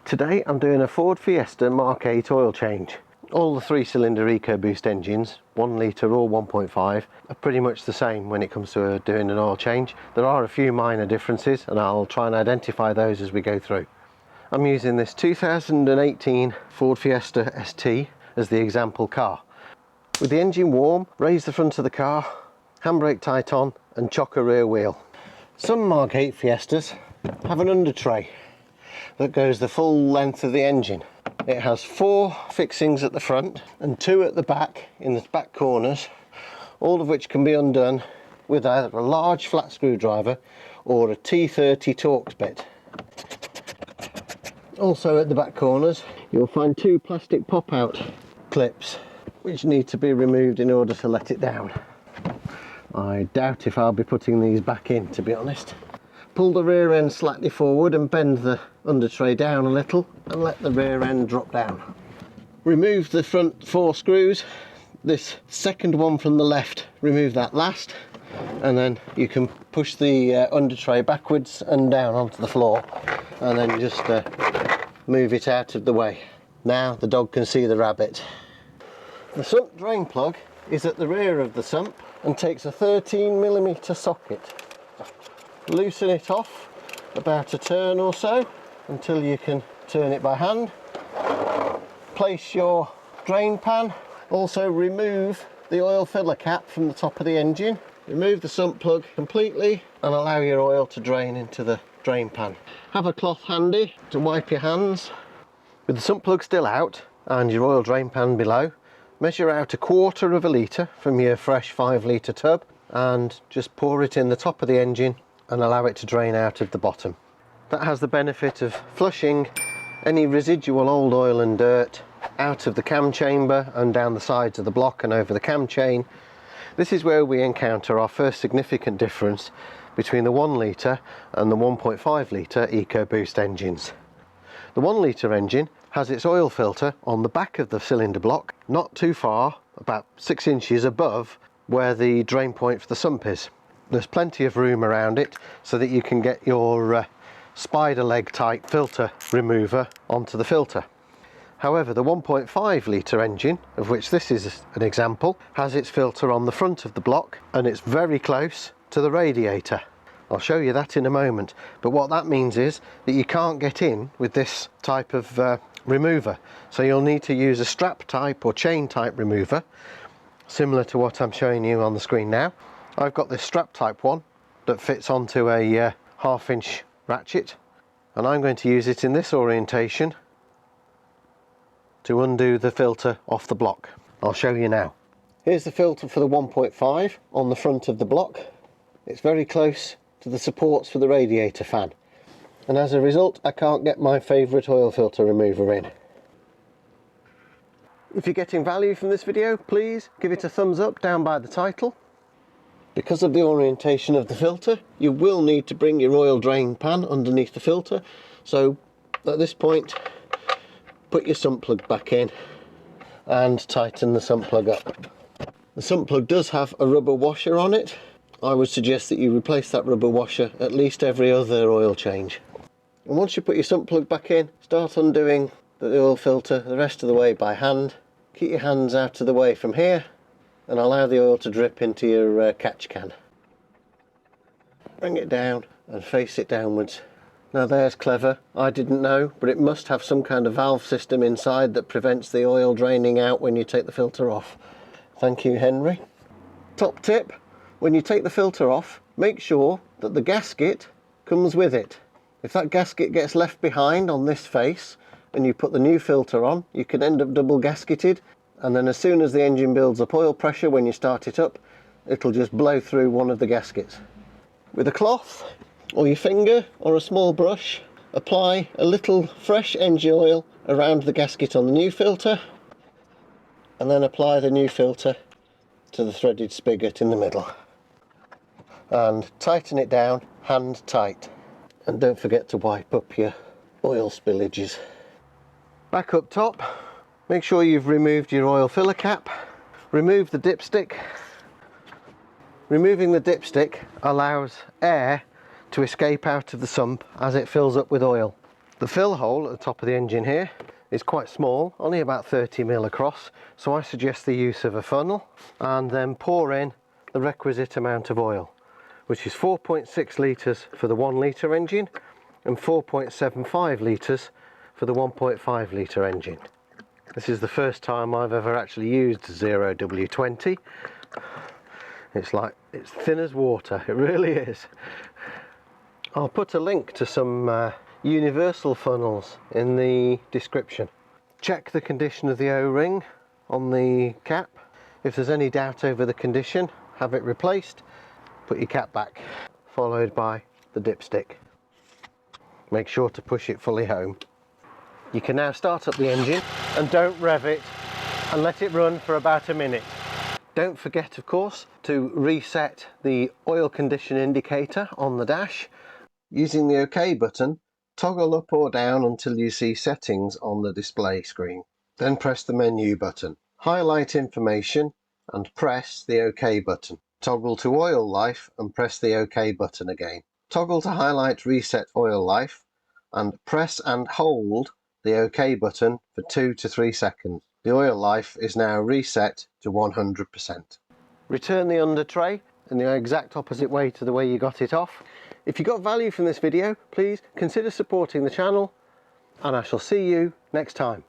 Today I'm doing a Ford Fiesta Mark 8 oil change. All the 3-cylinder Ecoboost engines, 1 litre or 1.5, are pretty much the same when it comes to doing an oil change. There are a few minor differences and I'll try and identify those as we go through. I'm using this 2018 Ford Fiesta ST as the example car. With the engine warm, raise the front of the car, handbrake tight on and chock a rear wheel. Some Mark 8 Fiestas have an under tray that goes the full length of the engine. It has 4 fixings at the front and 2 at the back in the back corners, all of which can be undone with either a large flat screwdriver or a T30 Torx bit. Also at the back corners you'll find 2 plastic pop-out clips which need to be removed in order to let it down. I doubt if I'll be putting these back in, to be honest. Pull the rear end slightly forward and bend the under tray down a little and let the rear end drop down. Remove the front 4 screws. This second one from the left, remove that last, and then you can push the under tray backwards and down onto the floor and then just move it out of the way. Now the dog can see the rabbit. The sump drain plug is at the rear of the sump and takes a 13mm socket. Loosen it off about a turn or so until you can turn it by hand. Place your drain pan. Also remove the oil filler cap from the top of the engine. Remove the sump plug completely and allow your oil to drain into the drain pan. Have a cloth handy to wipe your hands. With the sump plug still out and your oil drain pan below, measure out 1/4 of a litre from your fresh 5-litre tub and just pour it in the top of the engine and allow it to drain out of the bottom. That has the benefit of flushing any residual old oil and dirt out of the cam chamber and down the sides of the block and over the cam chain. This is where we encounter our first significant difference between the 1 litre and the 1.5 litre Ecoboost engines. The 1 litre engine has its oil filter on the back of the cylinder block, not too far, about 6 inches above where the drain point for the sump is. There's plenty of room around it so that you can get your spider leg type filter remover onto the filter. However, the 1.5 litre engine, of which this is an example, has its filter on the front of the block and it's very close to the radiator. I'll show you that in a moment, but what that means is that you can't get in with this type of remover, so you'll need to use a strap type or chain type remover, similar to what I'm showing you on the screen now. I've got this strap type one that fits onto a 1/2 inch ratchet, and I'm going to use it in this orientation to undo the filter off the block. I'll show you now. Here's the filter for the 1.5 on the front of the block. It's very close to the supports for the radiator fan, and as a result I can't get my favourite oil filter remover in. If you're getting value from this video, please give it a thumbs up down by the title. Because of the orientation of the filter, you will need to bring your oil drain pan underneath the filter, so at this point put your sump plug back in and tighten the sump plug up. The sump plug does have a rubber washer on it. I would suggest that you replace that rubber washer at least every other oil change. And once you put your sump plug back in, start undoing the oil filter the rest of the way by hand. Keep your hands out of the way from here and allow the oil to drip into your catch can. Bring it down and face it downwards. Now there's clever. I didn't know, but it must have some kind of valve system inside that prevents the oil draining out when you take the filter off. Thank you, Henry. Top tip, when you take the filter off, make sure that the gasket comes with it. If that gasket gets left behind on this face and you put the new filter on, you can end up double gasketed, and then as soon as the engine builds up oil pressure when you start it up, it'll just blow through one of the gaskets. With a cloth or your finger or a small brush, apply a little fresh engine oil around the gasket on the new filter, and then apply the new filter to the threaded spigot in the middle and tighten it down hand tight, and don't forget to wipe up your oil spillages. Back up top, make sure you've removed your oil filler cap, remove the dipstick. Removing the dipstick allows air to escape out of the sump as it fills up with oil. The fill hole at the top of the engine here is quite small, only about 30mm across, so I suggest the use of a funnel and then pour in the requisite amount of oil, which is 4.6 litres for the 1 litre engine and 4.75 litres for the 1.5 litre engine. This is the first time I've ever actually used 0W20. It's thin as water, it really is. I'll put a link to some universal funnels in the description. Check the condition of the O-ring on the cap. If there's any doubt over the condition, have it replaced. Put your cap back, followed by the dipstick. Make sure to push it fully home. You can now start up the engine and don't rev it and let it run for about a minute. Don't forget, of course, to reset the oil condition indicator on the dash. Using the OK button, toggle up or down until you see settings on the display screen. Then press the menu button. Highlight information and press the OK button. Toggle to oil life and press the OK button again. Toggle to highlight reset oil life and press and hold the OK button for 2 to 3 seconds. The oil life is now reset to 100%. Return the under tray in the exact opposite way to the way you got it off. If you got value from this video, please consider supporting the channel, and I shall see you next time.